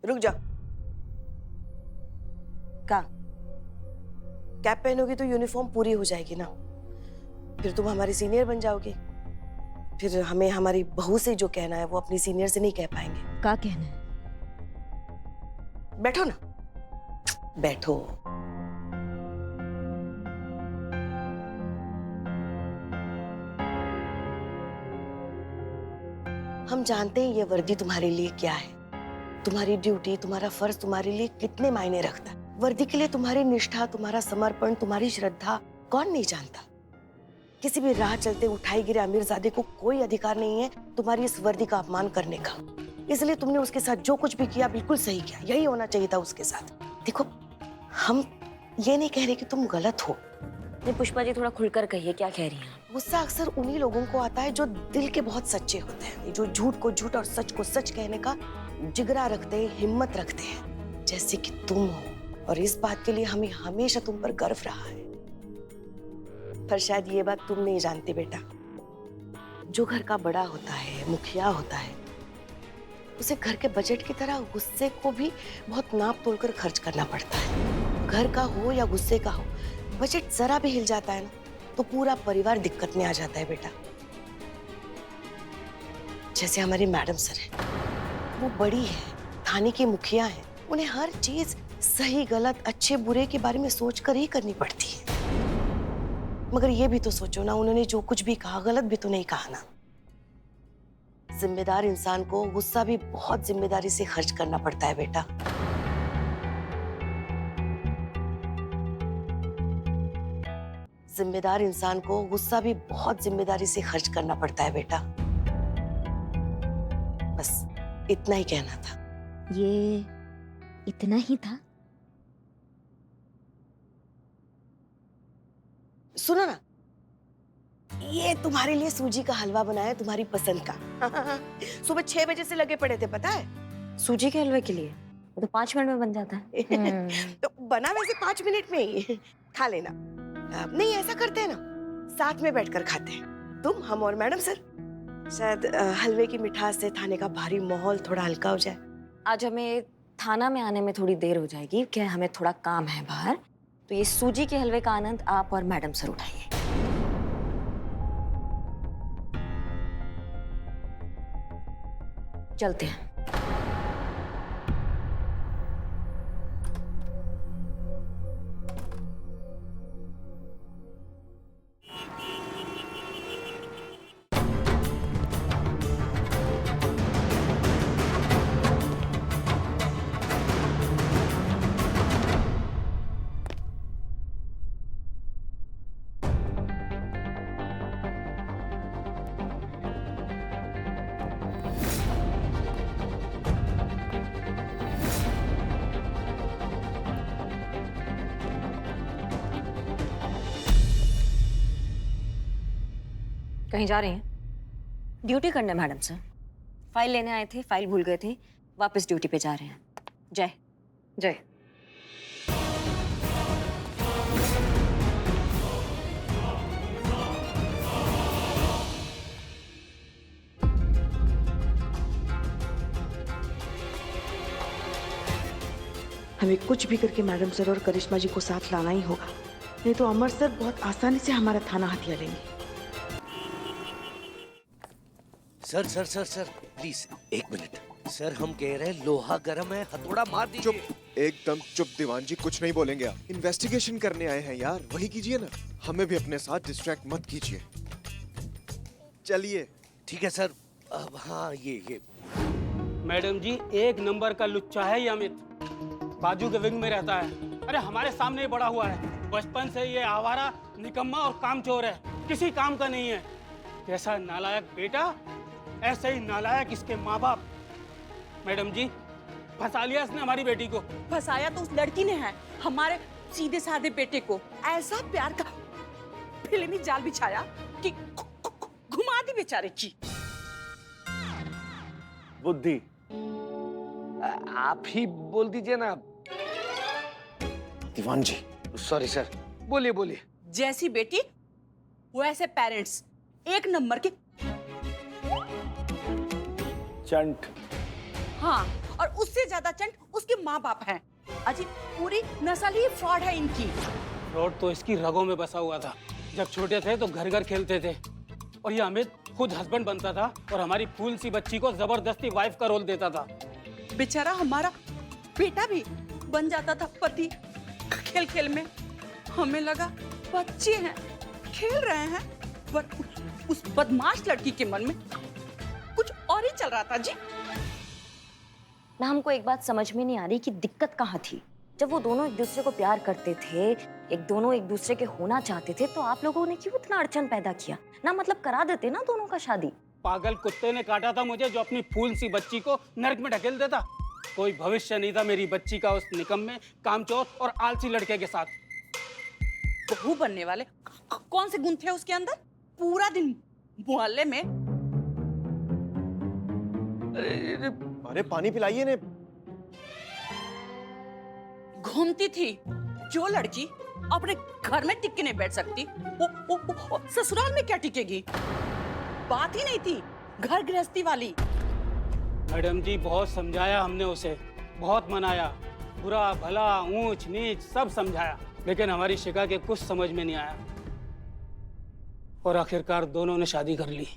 रुक जा। का कैप पहनोगी तो यूनिफॉर्म पूरी हो जाएगी ना, फिर तुम हमारी सीनियर बन जाओगी। फिर हमें हमारी बहू से जो कहना है वो अपनी सीनियर से नहीं कह पाएंगे। का कहना है? बैठो ना, बैठो। हम जानते हैं ये वर्दी तुम्हारे लिए क्या है, तुम्हारी ड्यूटी, तुम्हारा फर्ज तुम्हारे लिए कितने मायने रखता है। वर्दी के लिए तुम्हारी निष्ठा, तुम्हारा समर्पण, तुम्हारी श्रद्धा कौन नहीं जानता। किसी भी राह चलते उठाई गिरे अमीरजादे को कोई अधिकार नहीं है तुम्हारी इस वर्दी का अपमान करने का। इसलिए तुमने उसके साथ जो कुछ भी किया बिल्कुल सही किया, यही होना चाहिए था उसके साथ। देखो, हम ये नहीं कह रहे कि तुम गलत हो। नहीं पुष्पा जी, थोड़ा खुलकर कहिए, क्या कह रही हैं आप? गुस्सा अक्सर उन्हीं लोगों को आता है जो दिल के बहुत सच्चे होते हैं, जो झूठ को झूठ और सच को सच कहने का जिगरा रखते हैं, हिम्मत रखते हैं, जैसे कि तुम हो। और इस बात के लिए हमें हमेशा तुम पर गर्व रहा है। पर शायद ये बात तुम नहीं जानते बेटा, जो घर का बड़ा होता है, मुखिया होता है, उसे घर के बजट की तरह गुस्से को भी बहुत नाप तोल कर खर्च करना पड़ता है। घर का हो या गुस्से का हो, बजट जरा भी हिल जाता है ना तो पूरा परिवार दिक्कत में आ जाता है बेटा। जैसे हमारी मैडम सर है, वो बड़ी है, थाने की मुखिया है, उन्हें हर चीज सही गलत अच्छे बुरे के बारे में सोचकर ही करनी पड़ती है। मगर ये भी तो सोचो ना, उन्होंने जो कुछ भी कहा गलत भी तो नहीं कहा ना। जिम्मेदार इंसान को गुस्सा भी बहुत जिम्मेदारी से खर्च करना पड़ता है बेटा। जिम्मेदार इंसान को गुस्सा भी बहुत जिम्मेदारी से खर्च करना पड़ता है बेटा। बस इतना ही कहना था। ये इतना ही था? सुनो ना, ये तुम्हारे लिए सूजी का हलवा बनाया है, तुम्हारी पसंद का। सुबह 6 बजे से लगे पड़े थे, पता है? सूजी के हलवे के लिए? वो तो 5 मिनट में बन जाता है। तो बना वैसे 5 मिनट में ही, खा लेना। नहीं, ऐसा करते हैं ना, साथ में बैठकर खाते हैं, तुम, हम और मैडम सर। शायद हलवे की मिठास से थाने का भारी माहौल थोड़ा हल्का हो जाए। आज हमें थाना में आने में थोड़ी देर हो जाएगी, क्या हमें थोड़ा काम है बाहर, तो ये सूजी के हलवे का आनंद आप और मैडम सर उठाइए। चलते हैं। कहीं जा रही हैं? ड्यूटी करने मैडम सर। फाइल लेने आए थे, फाइल भूल गए थे, वापस ड्यूटी पे जा रहे हैं। जय जय। हमें कुछ भी करके मैडम सर और करिश्मा जी को साथ लाना ही होगा, नहीं तो अमर सर बहुत आसानी से हमारा थाना हथिया लेंगे। Sir sir sir sir please 1 minute. Sir हम कह रहे हैं लोहा गर्म है, हथौड़ा मार दीजिए। चुप, एकदम चुप दीवान जी, कुछ नहीं बोलेंगे आप। इन्वेस्टिगेशन करने आए हैं यार, वही कीजिए ना। हमें भी अपने साथ डिस्ट्रैक्ट मत कीजिए। चलिए। ठीक है सर। अब हाँ ये मैडम जी, 1 नंबर का लुच्चा है ये अमित। बाजू के विंग में रहता है। अरे हमारे सामने ही बड़ा हुआ है। बचपन से ये आवारा, निकम्मा और कामचोर है, किसी काम का नहीं है। जैसा नालायक बेटा, ऐसे ही नालायक इसके माँ बाप। मैडम जी, फंसा लिया इसने हमारी बेटी को। फंसाया तो उस लड़की ने है, हमारे सीधे साधे बेटे को। ऐसा प्यार का फिल्मी जाल बिछाया कि घुमा दी बेचारे की। बुद्धि आप ही बोल दीजिए ना। दीवान जी, सॉरी सर, बोलिए बोलिए। जैसी बेटी वैसे पेरेंट्स, 1 नंबर के। चंट। हाँ, और उससे ज्यादा चंट उसके माँ बाप हैं। अजी पूरी नस्ल ही फ्रॉड है इनकी। फ्रॉड तो इसकी रगों में बसा हुआ था। जब छोटे थे तो घर घर खेलते थे और ये अमित खुद हस्बैंड बनता था और हमारी फूल सी बच्ची को जबरदस्ती वाइफ का रोल देता था। बेचारा हमारा बेटा भी बन जाता था पति खेल खेल में। हमें लगा बच्चे हैं खेल रहे हैं, पर उस बदमाश लड़की के मन में कुछ और ही चल रहा था जी। ना हमको एक बात समझ में नहीं आ रही कि दिक्कत कहाँ थी। जब वो दोनों एक दूसरे को प्यार करते थे, दोनों एक दूसरे के होना चाहते थे, तो आप लोगों ने क्यों इतना अड़चन पैदा किया? ना मतलब करा देते ना दोनों का शादी। पागल कुत्ते ने काटा था मुझे जो अपनी फूल सी बच्ची को नरक में ढकेल देता। कोई भविष्य नहीं था मेरी बच्ची का उस निकम्मे, कामचोर और आलसी लड़के के साथ। बहू बनने वाले कौन से गुण थे उसके अंदर? पूरा दिन मोहल्ले में अरे पानी पिलाइए ने। घूमती थी। जो लड़की अपने घर में टिक के नहीं बैठ सकती, वो ससुराल में क्या टिकेगी? बात ही नहीं थी घर गृहस्थी वाली। मैडम जी बहुत समझाया हमने उसे, बहुत मनाया, बुरा भला ऊंच नीच सब समझाया, लेकिन हमारी शिखा के कुछ समझ में नहीं आया और आखिरकार दोनों ने शादी कर ली।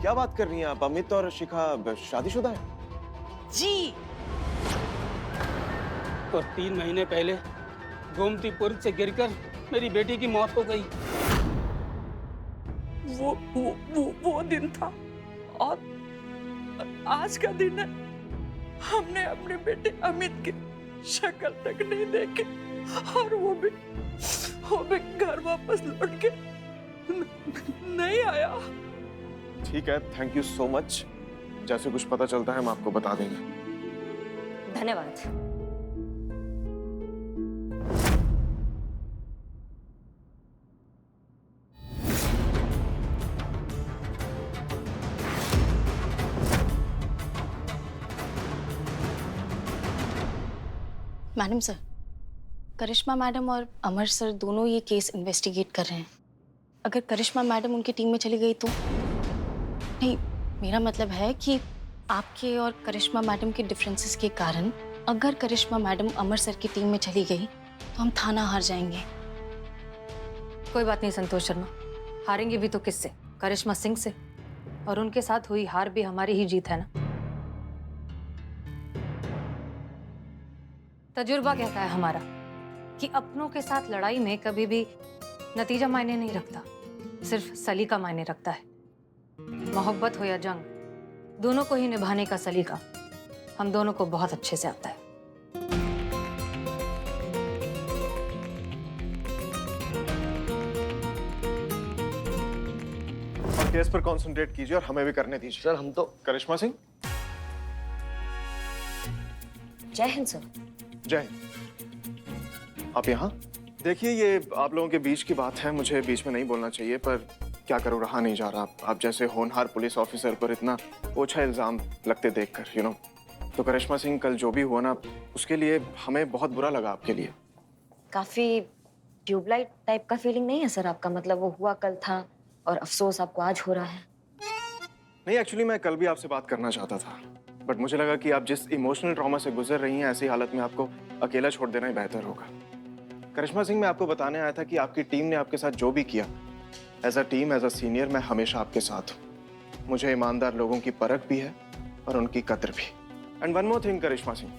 क्या बात कर रही हैं आप? अमित और शिखा शादीशुदा है? जी। और 3 महीने पहले गोमतीपुर से गिरकर मेरी बेटी की मौत हो गई। वो दिन था और आज का दिन है। हमने अपने बेटे अमित की शक्ल तक नहीं देखी और वो भी घर वापस लौट के नहीं आया। ठीक है, थैंक यू सो मच। जैसे कुछ पता चलता है हम आपको बता देंगे। धन्यवाद। मैडम सर, करिश्मा मैडम और अमर सर दोनों ये केस इन्वेस्टिगेट कर रहे हैं। अगर करिश्मा मैडम उनकी टीम में चली गई तो? नहीं, मेरा मतलब है कि आपके और करिश्मा मैडम के डिफरेंसेस के कारण अगर करिश्मा मैडम अमर सर की टीम में चली गई तो हम थाना हार जाएंगे। कोई बात नहीं संतोष शर्मा, हारेंगे भी तो किससे? करिश्मा सिंह से। और उनके साथ हुई हार भी हमारी ही जीत है ना। तजुर्बा कहता है हमारा कि अपनों के साथ लड़ाई में कभी भी नतीजा मायने नहीं रखता, सिर्फ सलीका मायने रखता है। मोहब्बत हो या जंग, दोनों को ही निभाने का सलीका हम दोनों को बहुत अच्छे से आता है। और केस पर कंसंट्रेट कीजिए और हमें भी करने दीजिए। सर हम तो करिश्मा सिंह, जय हिंद सर। जय हिंद। आप यहाँ देखिए, ये आप लोगों के बीच की बात है, मुझे बीच में नहीं बोलना चाहिए, पर क्या करूँ, रहा नहीं जा रहा। आप जैसे होनहार पुलिस ऑफिसर पर इतना ओछा इल्जाम लगते देखकर, यू नो। तो करिश्मा सिंह, कल जो भी हुआ ना, उसके लिए हमें बहुत बुरा लगा आपके लिए। काफी ट्यूबलाइट टाइप का फीलिंग नहीं है सर आपका? मतलब वो हुआ कल था और अफसोस आपको आज हो रहा है। नहीं, एक्चुअली मैं कल भी आपसे बात करना चाहता था, बट मुझे लगा कि आप जिस इमोशनल ट्रॉमा से गुजर रही हैं, ऐसी हालत में आपको अकेला छोड़ देना ही बेहतर होगा। करिश्मा सिंह, मैं आपको बताने आया था कि आपकी टीम ने आपके साथ जो भी किया, as a team, as a senior, मैं हमेशा आपके साथ हूँ। मुझे ईमानदार लोगों की परख भी है और उनकी कदर भी। एंड वन मोर थिंग करिश्मा सिंह,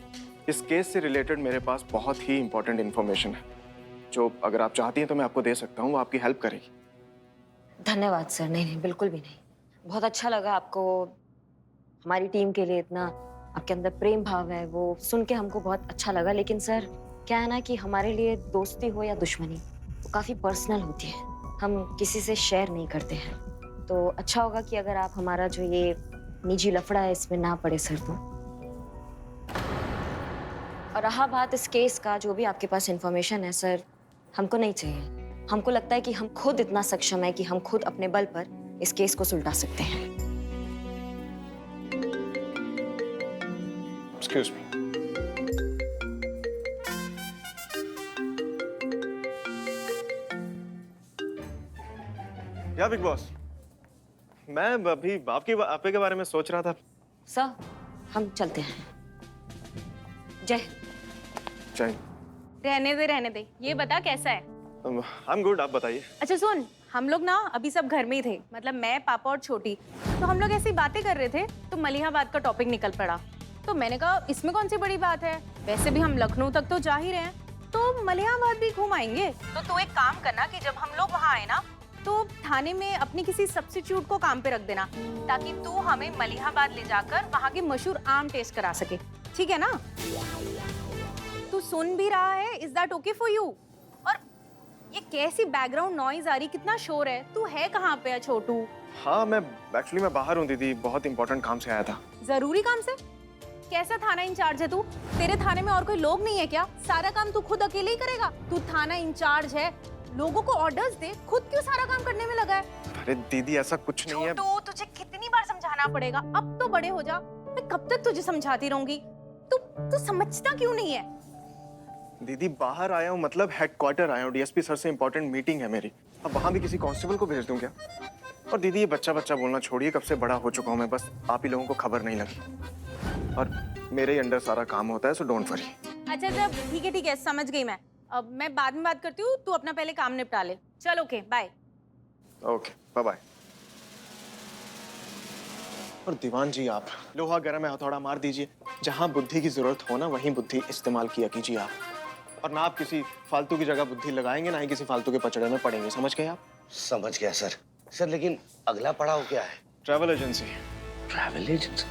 इस केस से रिलेटेड मेरे पास बहुत ही इंपॉर्टेंट इन्फॉर्मेशन है, जो अगर आप चाहती हैं तो मैं आपको दे सकता हूँ, वो आपकी हेल्प करेगी। धन्यवाद सर। नहीं नहीं, बिल्कुल भी नहीं। बहुत अच्छा लगा आपको हमारी टीम के लिए इतना आपके अंदर प्रेम भाव है, वो सुन के हमको बहुत अच्छा लगा। लेकिन सर क्या है ना कि हमारे लिए दोस्ती हो या दुश्मनी, वो काफ़ी पर्सनल होती है, हम किसी से शेयर नहीं करते हैं। तो अच्छा होगा कि अगर आप हमारा जो ये निजी लफड़ा है इसमें ना पड़े सर। तो और रहा बात इस केस का, जो भी आपके पास इंफॉर्मेशन है सर, हमको नहीं चाहिए। हमको लगता है कि हम खुद इतना सक्षम है कि हम खुद अपने बल पर इस केस को सुलझा सकते हैं। Excuse me. या बिग बॉस, मैं अभी आपके बारे में सोच रहा था। सर हम चलते हैं। जय। चाहिए। रहने दे। ये बता कैसा है? आई एम गुड, आप बताइए। अच्छा सुन, हम लोग ना अभी सब घर में ही थे, मतलब मैं, पापा और छोटी। तो हम लोग ऐसी बातें कर रहे थे तो मलिहाबाद का टॉपिक निकल पड़ा। तो मैंने कहा इसमें कौन सी बड़ी बात है, वैसे भी हम लखनऊ तक तो जा ही रहे हैं, तो मलिहाबाद भी घूम आएंगे। तो तू एक काम करना कि जब हम लोग वहाँ आए ना तो थाने में अपने किसी सब्स्टिट्यूट को काम पे रख देना, ताकि तू हमें मलिहाबाद ले जाकर वहाँ के मशहूर आम टेस्ट करा सके, ठीक है ना? तू सुन भी रहा है? Is that okay for you? और ये कैसी बैकग्राउंड नॉइज आ रही, कितना शोर है? तू है कहाँ पे है छोटू? हाँ मैं बाहर हूँ दीदी, बहुत इंपॉर्टेंट काम से आया था। जरूरी काम से? कैसा थाना इंचार्ज है तू? तेरे थाने में और कोई लोग नहीं है क्या? सारा काम तू खुद अकेले ही करेगा? तू थाना इंचार्ज है, लोगों को ऑर्डर्स दे, खुद क्यों सारा काम करने में लगा है? अरे दीदी ऐसा कुछ नहीं है। छोटू, तुझे कितनी बार समझाना पड़ेगा? अब तो बड़े हो जा, मैं कब तक तुझे समझाती रहूंगी? तू समझता क्यों नहीं है? दीदी बाहर आया हूँ, मतलब हेडक्वार्टर आया हूँ, डीएसपी सर से इंपॉर्टेंट मीटिंग है मेरी। अब वहाँ भी किसी कांस्टेबल को भेज दूँ क्या? और दीदी ये बच्चा बोलना छोड़िए, कब से बड़ा हो चुका हूँ मैं, बस आप ही लोगों को खबर नहीं लगी। और मेरे ही अंडर सारा काम होता है, सो डोंट वरी। अच्छा जब ठीक है, समझ गई मैं। अब मैं बाद में बात करती हूँ, तू अपना पहले काम निपटा ले। चल okay, bye. Okay bye bye. और दीवान जी आप लोहा गर्म है, हथौड़ा मार दीजिए। जहाँ बुद्धि की जरूरत हो ना, वहीं बुद्धि इस्तेमाल किया कीजिए आप। और ना आप किसी फालतू की जगह बुद्धि लगाएंगे, ना ही किसी फालतू के पचड़े में पड़ेंगे, समझ गए आप? समझ गया सर। सर लेकिन अगला पड़ाव क्या है? Travel agency. Travel agency?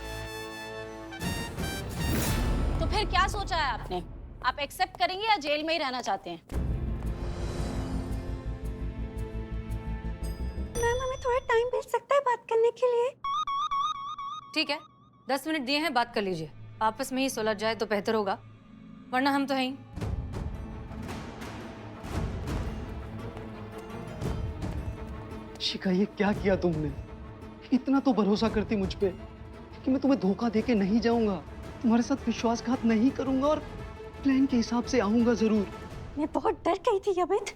तो फिर क्या सोचा है आपने? आप एक्सेप्ट करेंगे या जेल में ही रहना चाहते हैं? मैम हमें थोड़ा टाइम मिल सकता है बात करने के लिए? ठीक है, 10 मिनट दिए हैं, बात कर लीजिए। आपस में ही सुलझ जाए तो बेहतर होगा, वरना हम तो हैं ही। शिखा ये क्या किया तुमने? इतना तो भरोसा करती मुझ पे कि मैं तुम्हें धोखा देके नहीं जाऊंगा, तुम्हारे साथ विश्वासघात नहीं करूंगा और प्लान के हिसाब से आऊंगा जरूर। मैं बहुत डर गई थी अमित,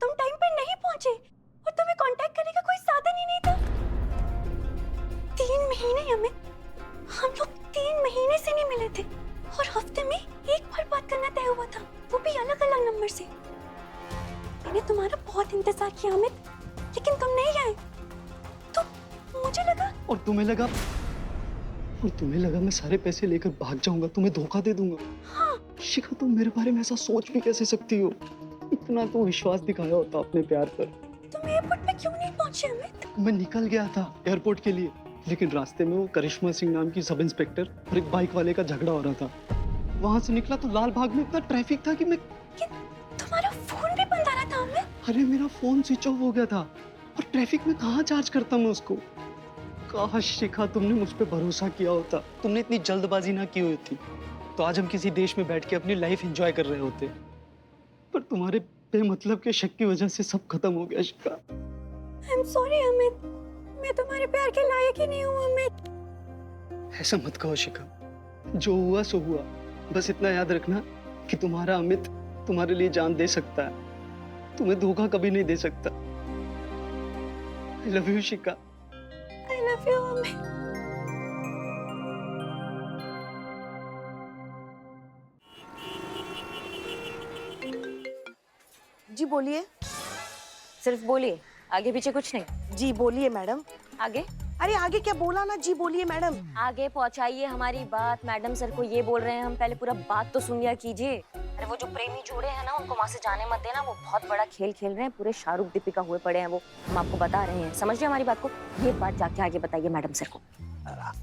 तुम टाइम पर नहीं पहुंचे और तुम्हें कांटेक्ट करने का कोई साधन ही नहीं था। 3 महीने अमित, हम लोग 3 महीने से नहीं मिले थे और हफ्ते में एक बार बात करना तय हुआ था, वो भी अलग अलग नंबर से। मैंने तुम्हारा बहुत इंतजार किया अमित, लेकिन तुम नहीं आए तो मुझे लगा। और तुम्हें लगा मैं सारे पैसे लेकर भाग जाऊंगा, तुम्हें धोखा दे दूंगा। हाँ। शिखा तुम मेरे बारे में ऐसा सोच भी कैसे सकती हो? इतना तो विश्वास दिखाया होता अपने प्यार पर। तुम एयरपोर्ट पे क्यों नहीं पहुंचे अमित? मैं निकल गया था एयरपोर्ट के लिए, लेकिन रास्ते में वो करिश्मा सिंह नाम की सब इंस्पेक्टर और एक बाइक वाले का झगड़ा हो रहा था। वहां से निकला तो लाल बाग में इतना ट्रैफिक था कि मैं तुम्हारा फोन भी बंद आ रहा था अमित। अरे मेरा फोन स्विच ऑफ हो गया था और ट्रैफिक में कहाँ चार्ज करता मैं उसको। काश शिखा तुमने मुझ पे भरोसा किया होता, तुमने इतनी जल्दबाजी ना की होती तो आज हम किसी देश में बैठ के अपनी लाइफ एंजॉय कर रहे होते। पर तुम्हारे बेमतलब के शक की वजह से सब खत्म हो गया शिखा। आई एम सॉरी अमित, मैं तुम्हारे प्यार के लायक ही नहीं हूँ अमित। ऐसा मत कहो शिखा, जो हुआ सो हुआ। बस इतना याद रखना कि तुम्हारा अमित तुम्हारे लिए जान दे सकता है, तुम्हें धोखा कभी नहीं दे सकता। I love you Shikha. I love you Amit. जी बोलिए। सिर्फ बोलिए, आगे पीछे कुछ नहीं? जी बोलिए मैडम। आगे? अरे आगे क्या बोला ना, जी बोलिए मैडम। आगे पहुंचाइए हमारी बात। मैडम सर को ये बोल रहे हैं, हम पहले पूरा बात तो सुन लिया कीजिए। अरे वो जो प्रेमी जोड़े हैं ना, उनको वहाँ से जाने मत देना, वो बहुत बड़ा खेल खेल रहे हैं, पूरे शाहरुख दीपिका हुए पड़े हैं वो, हम आपको बता रहे हैं। समझिए हमारी बात को, ये बात जाके आगे बताइए मैडम सर को।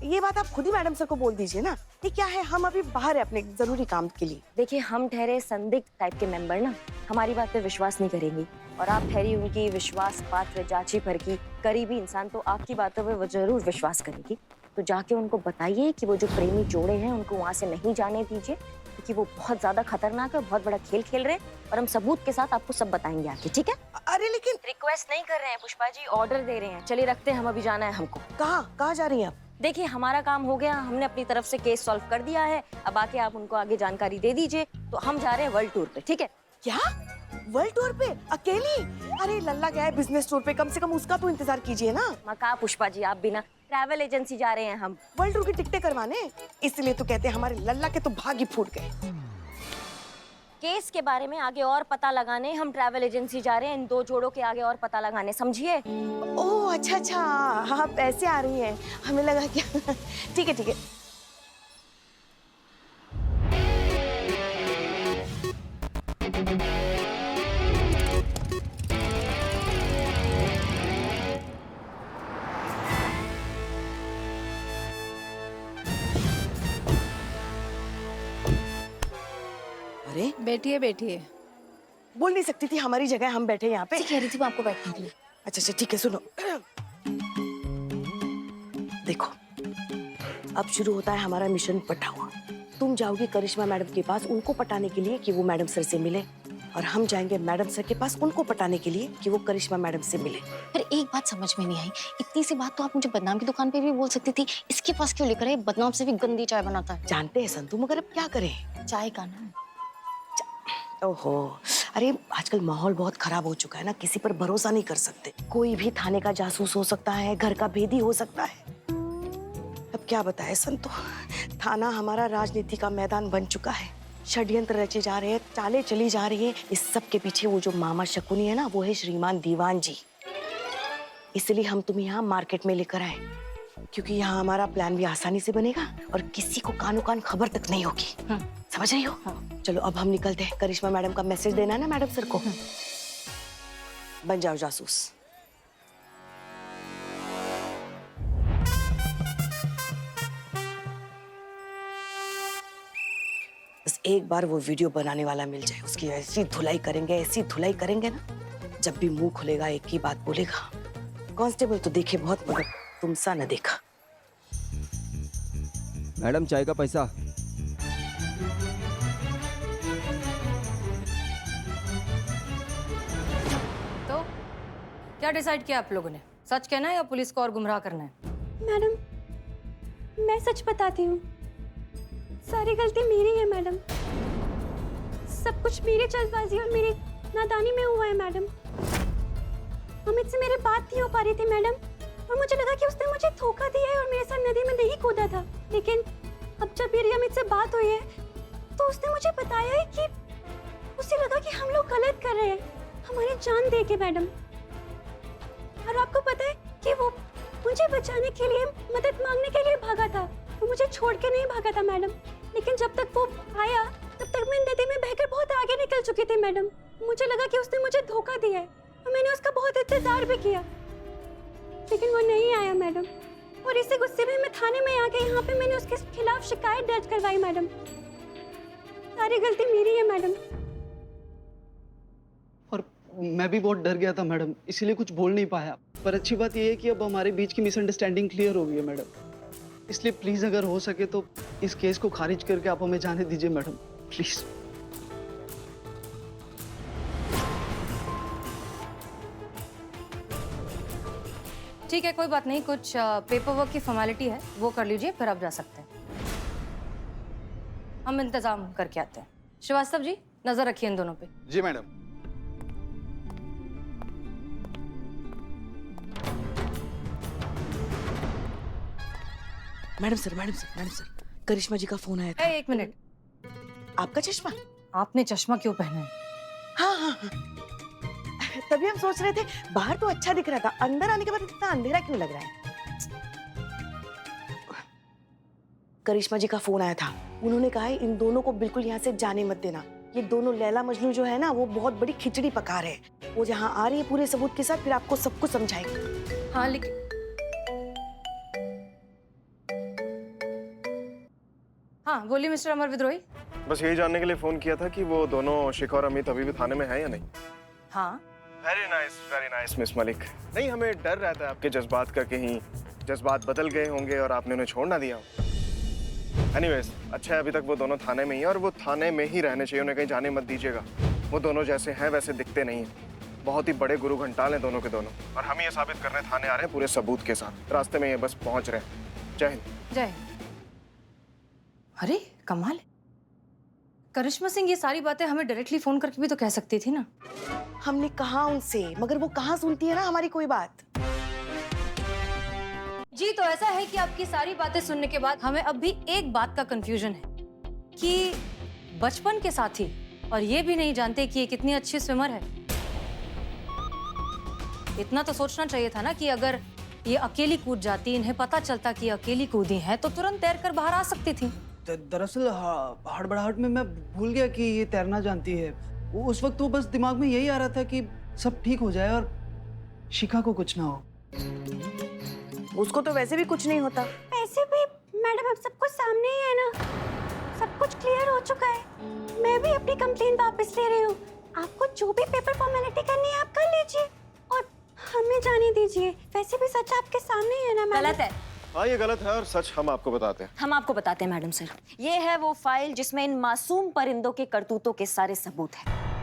ये बात आप खुद ही मैडम सर को बोल दीजिए ना। ये क्या है, हम अभी बाहर है अपने जरूरी काम के लिए। देखिए हम ठहरे संदिग्ध टाइप के मेंबर ना, हमारी बात पे विश्वास नहीं करेंगी, और आप ठहरी उनकी विश्वास पात्र जांची परखी करीबी इंसान, तो आपकी बातों पे वो जरूर विश्वास करेगी। तो जाके उनको बताइए कि वो जो प्रेमी जोड़े हैं उनको वहाँ से नहीं जाने दीजिए, क्योंकि वो बहुत ज्यादा खतरनाक है, बहुत बड़ा खेल खेल रहे हैं, और हम सबूत के साथ आपको सब बताएंगे आके, ठीक है? अरे लेकिन रिक्वेस्ट नहीं कर रहे हैं पुष्पा जी, ऑर्डर दे रहे हैं। चलिए रखते हैं, हम अभी जाना है हमको। कहाँ जा रही हैं आप? देखिए हमारा काम हो गया, हमने अपनी तरफ से केस सॉल्व कर दिया है, अब आके आप उनको आगे जानकारी दे दीजिए। तो हम जा रहे हैं वर्ल्ड टूर पे, ठीक है? क्या वर्ल्ड टूर पे अकेली? अरे लल्ला गया है बिजनेस टूर पे, कम से कम उसका तो इंतजार कीजिए ना। मका पुष्पा जी, आप बिना ट्रैवल एजेंसी जा रहे हैं हम। वर्ल्ड टूर की टिकटें करवाने, इसलिए तो कहते हैं हमारे लल्ला के तो भाग्य फूट गए। केस के बारे में आगे और पता लगाने हम ट्रैवल एजेंसी जा रहे हैं, इन दो जोड़ों के आगे और पता लगाने, समझिए। ओह अच्छा अच्छा, हाँ पैसे आ रही हैं, हमें लगा कि ठीक है ठीक है। अरे बैठिए बैठिए। बोल नहीं सकती थी, हमारी जगह हम बैठे यहाँ पे। कह रही थी मैं आपको बैठने के लिए। अच्छा अच्छा ठीक है, सुनो। देखो अब शुरू होता है हमारा मिशन पटावा। तुम जाओगी करिश्मा मैडम के पास उनको पटाने के लिए कि वो मैडम सर से मिले, और हम जाएंगे मैडम सर के पास उनको पटाने के लिए कि वो करिश्मा मैडम से मिले। फिर एक बात समझ में नहीं आई, इतनी सी बात तो आप मुझे बदनाम की दुकान पे भी बोल सकती थी, इसके पास क्यों लेकर आए? बदनाम से भी गंदी चाय बनाता है। जानते हैं संतु, मगर अब क्या करें? चाय का ना। ओहो, अरे आजकल माहौल बहुत खराब हो चुका है ना, किसी पर भरोसा नहीं कर सकते। कोई भी थाने का जासूस हो सकता है, घर का भेदी हो सकता है। अब क्या बताए संतो, थाना हमारा राजनीति का मैदान बन चुका है। षड्यंत्र रचे जा रहे हैं, चालें चली जा रही हैं। इस सब के पीछे वो जो मामा शकुनी है ना, वो है श्रीमान दीवान जी। इसलिए हम तुम्हें यहाँ मार्केट में लेकर आए, क्योंकि यहाँ हमारा प्लान भी आसानी से बनेगा और किसी को कानो कान खबर तक नहीं होगी। समझ रही हो? चलो अब हम निकलते हैं। करिश्मा मैडम का मैसेज देना है ना मैडम सर को। बन जाओ जासूस। बस एक बार वो वीडियो बनाने वाला मिल जाए, उसकी ऐसी धुलाई करेंगे ना, जब भी मुंह खुलेगा एक ही बात बोलेगा, कांस्टेबल तो देखे बहुत मगर तुमसा न देखा। मैडम चाय का पैसा। तो क्या डिसाइड किया आप लोगों ने? सच कहना है या पुलिस को और गुमराह करना है? मैडम मैं सच बताती हूँ, सारी गलती मेरी है मैडम। सब कुछ मेरी जल्दबाजी और मेरी नादानी में हुआ है मैडम। अमित से मेरी बात नहीं हो पा रही थी मैडम, और मुझे लगा कि उसने मुझे धोखा दिया है और मेरे साथ नदी में नहीं कूदा था। लेकिन अब जब मेरी अमित से बात हुई है तो उसने मुझे बताया है कि उसे लगा कि हम लोग गलत कर रहे हैं, हमारी जान दे के मैडम। और आपको पता है कि वो मुझे बचाने के लिए, मदद मांगने के लिए भागा था, वो मुझे छोड़ के नहीं भागा था मैडम। लेकिन जब तक वो आया तब तक मैं नदी में बहकर बहुत आगे निकल चुकी थी मैडम। मुझे लगा कि उसने मुझे धोखा दिया है और मैंने उसका बहुत इंतजार भी किया, लेकिन वो नहीं आया मैडम। और इसी गुस्से में मैं थाने में आ गई। यहाँ पे मैंने उसके खिलाफ शिकायत दर्ज करवाई मैडम। सारी गलती मेरी है मैडम। और मैं भी बहुत डर गया था मैडम, इसीलिए कुछ बोल नहीं पाया। पर अच्छी बात यह है कि अब हमारे बीच की मिसअंडरस्टैंडिंग क्लियर हो गई है मैडम। इसलिए प्लीज अगर हो सके तो इस केस को खारिज करके आप हमें जाने दीजिए मैडम, प्लीज। ठीक है, कोई बात नहीं, कुछ पेपर वर्क की फॉर्मेलिटी है, वो कर लीजिए, फिर आप जा सकते हैं। हम इंतजाम करके आते हैं। श्रीवास्तव जी नजर रखिए इन दोनों पे। जी मैडम। मैडम सर, करिश्मा जी का फोन आया था। एक मिनट, आपका चश्मा? आपने चश्मा क्यों पहना है? हाँ, तभी हम सोच रहे थे, बाहर तो अच्छा दिख रहा था, अंदर आने के बाद इतना अंधेरा क्यों लग रहा है? करिश्मा जी का फोन आया था, उन्होंने कहा है इन दोनों को बिल्कुल यहाँ से जाने मत देना। ये दोनों लैला मजनू जो है ना, वो बहुत बड़ी खिचड़ी पका रहे हैं। वो जहाँ आ रही है पूरे सबूत के साथ, फिर आपको सब कुछ समझाएंगे। हाँ लेकिन हाँ बोलिए मिस्टर अमर विद्रोही। बस यही जानने के लिए फोन किया था कि वो दोनों शिखा और अमित अभी भी थाने में हैं या नहीं। हाँ वेरी नाइस मिस मलिक। नहीं, हमें डर रहता है आपके जज्बात का, कहीं जज्बात बदल गए होंगे और आपने उन्हें छोड़ ना दिया। एनीवेज, अच्छा है अभी तक वो दोनों थाने में ही, और वो थाने में ही रहने चाहिए, उन्हें कहीं जाने मत दीजिएगा। वो दोनों जैसे हैं वैसे दिखते नहीं हैं, बहुत ही बड़े गुरु घंटाल हैं दोनों के दोनों, और हम ये साबित करने थाने आ रहे हैं पूरे सबूत के साथ। रास्ते में ये बस पहुंच रहे हैं। जय हिंद। जय। अरे कमाल है, करिश्मा सिंह ये सारी बातें हमें डायरेक्टली फोन करके भी तो कह सकती थी ना। हमने कहा उनसे, मगर वो कहाँ सुनती है ना हमारी कोई बात। जी तो ऐसा है कि आपकी सारी बातें सुनने के बाद हमें अब भी एक बात का कंफ्यूजन है कि बचपन के साथी और ये भी नहीं जानते कि ये कितनी अच्छी स्विमर है। इतना तो सोचना चाहिए था ना कि अगर ये अकेली कूद जाती, इन्हें पता चलता कि अकेली कूदी है तो तुरंत तैर कर बाहर आ सकती थी। दरअसल हड़बड़ाहट में मैं भूल गया कि ये तैरना जानती है। उस वक्त तो बस दिमाग में यही आ रहा था कि सब ठीक हो जाए और शिखा को कुछ ना हो। उसको तो वैसे भी कुछ नहीं होता। वैसे भी मैडम अब सब कुछ सामने ही है ना, सब कुछ क्लियर हो चुका है। मैं भी अपनी कंप्लेंट वापस ले रही हूँ। आपको जो भी पेपर फॉर्मेलिटी करनी है आप कर लीजिए और हमें जाने दीजिए। वैसे भी सच आपके सामने ही है ना मैडम। गलत है। हाँ ये गलत है और सच हम आपको बताते हैं। हम आपको बताते हैं मैडम सर, ये है वो फाइल जिसमें इन मासूम परिंदों के करतूतों के सारे सबूत हैं।